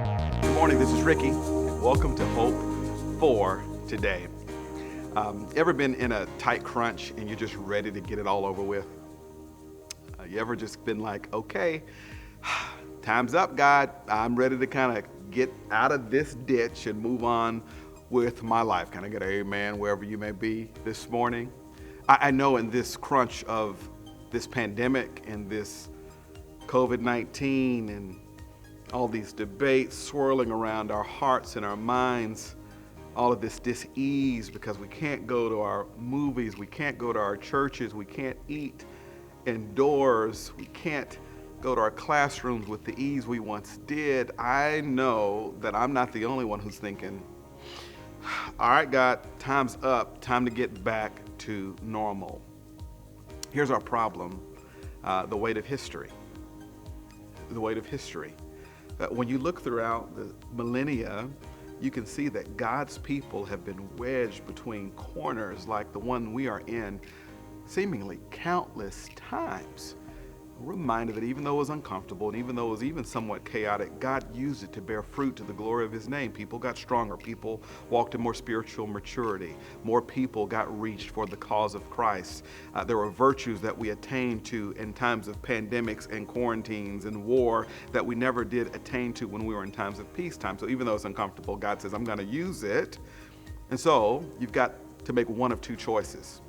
Good morning, this is Ricky, and welcome to Hope for Today. Ever been in a tight crunch and you're just ready to get it all over with? You ever just been like, okay, time's up, God. I'm ready to kind of get out of this ditch and move on with my life. Can I get an amen wherever you may be this morning? I know in this crunch of this pandemic and this COVID-19 and all these debates swirling around our hearts and our minds, all of this dis-ease because we can't go to our movies, we can't go to our churches, we can't eat indoors, we can't go to our classrooms with the ease we once did. I know that I'm not the only one who's thinking, all right, God, time's up, time to get back to normal. Here's our problem, the weight of history. The weight of history. When you look throughout the millennia, you can see that God's people have been wedged between corners like the one we are in seemingly countless times. We're reminded that even though it was uncomfortable and even though it was even somewhat chaotic, God used it to bear fruit to the glory of his name. People got stronger. People walked in more spiritual maturity. More people got reached for the cause of Christ. There were virtues that we attained to in times of pandemics and quarantines and war that we never did attain to when we were in times of peacetime. So even though it's uncomfortable, God says, I'm going to use it. And so you've got to make one of two choices.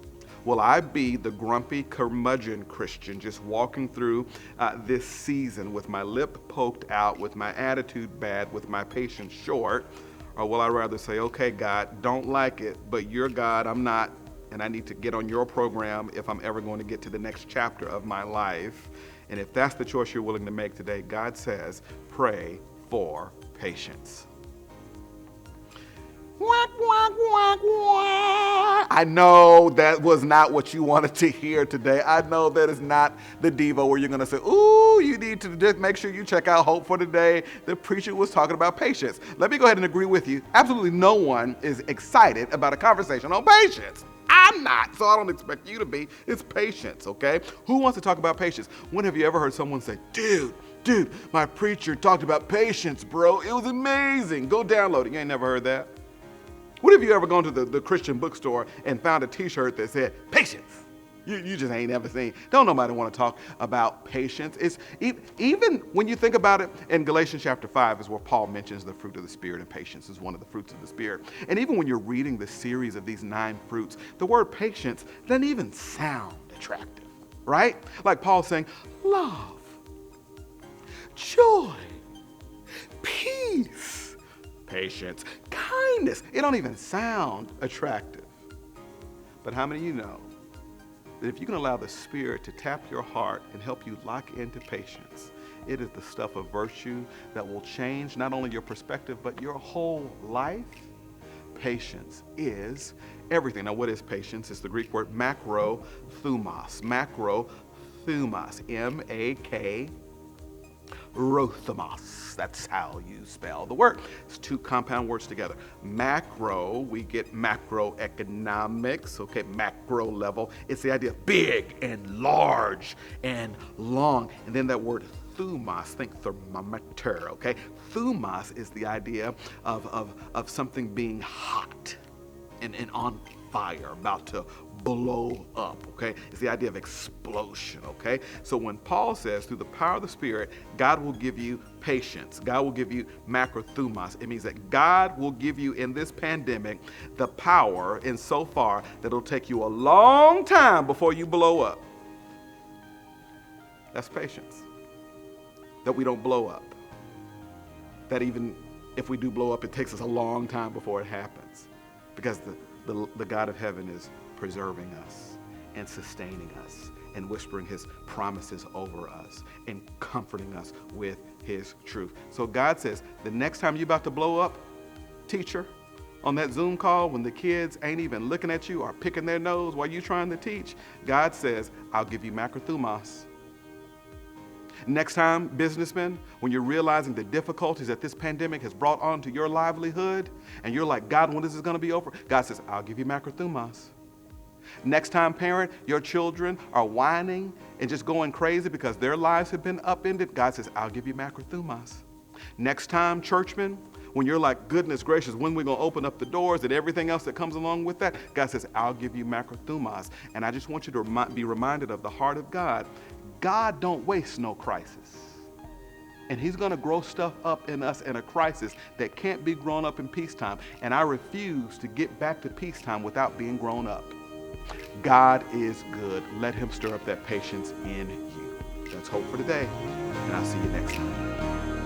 Will I be the grumpy curmudgeon Christian just walking through this season with my lip poked out, with my attitude bad, with my patience short? Or will I rather say, okay, God, don't like it, but you're God, I'm not, and I need to get on your program if I'm ever going to get to the next chapter of my life? And if that's the choice you're willing to make today, God says, pray for patience. Quack, quack, quack, quack. I know that was not what you wanted to hear today. I know that is not the Devo where you're going to say, ooh, you need to just make sure you check out Hope for Today. The preacher was talking about patience. Let me go ahead and agree with you. Absolutely no one is excited about a conversation on patience. I'm not, so I don't expect you to be. It's patience, okay? Who wants to talk about patience? When have you ever heard someone say, dude, my preacher talked about patience, bro. It was amazing. Go download it. You ain't never heard that? What have you ever gone to the Christian bookstore and found a t-shirt that said, patience? You just ain't ever seen. Don't nobody want to talk about patience. It's even when you think about it, in Galatians chapter 5 is where Paul mentions the fruit of the Spirit, and patience is one of the fruits of the Spirit. And even when you're reading the series of these 9 fruits, the word patience doesn't even sound attractive, right? Like Paul saying, love, joy, peace, patience, kindness. It don't even sound attractive. But how many of you know that if you can allow the Spirit to tap your heart and help you lock into patience, it is the stuff of virtue that will change not only your perspective, but your whole life? Patience is everything. Now, what is patience? It's the Greek word makrothumos. Makrothumos. M-A-K Rothamos. That's how you spell the word. It's 2 compound words together. Macro, we get macroeconomics, okay, macro level. It's the idea of big and large and long. And then that word thumos, think thermometer, okay? Thumos is the idea of something being hot and on fire, about to blow up, okay? It's the idea of explosion, okay? So when Paul says through the power of the Spirit, God will give you patience, God will give you macrothumos, it means that God will give you in this pandemic the power in so far that it'll take you a long time before you blow up. That's patience. That we don't blow up. That even if we do blow up, it takes us a long time before it happens. Because the God of heaven is preserving us and sustaining us and whispering his promises over us and comforting us with his truth. So God says, the next time you're about to blow up, teacher, on that Zoom call when the kids ain't even looking at you or picking their nose while you're trying to teach, God says, I'll give you macrothumos. Next time, businessmen, when you're realizing the difficulties that this pandemic has brought onto your livelihood, and you're like, God, when is this going to be over? God says, I'll give you macrothumos. Next time, parent, your children are whining and just going crazy because their lives have been upended, God says, I'll give you macrothumos. Next time, churchmen, when you're like, goodness gracious, when we're going to open up the doors and everything else that comes along with that, God says, I'll give you macrothumos. And I just want you to be reminded of the heart of God. God don't waste no crisis. And he's going to grow stuff up in us in a crisis that can't be grown up in peacetime. And I refuse to get back to peacetime without being grown up. God is good. Let him stir up that patience in you. That's hope for today. And I'll see you next time.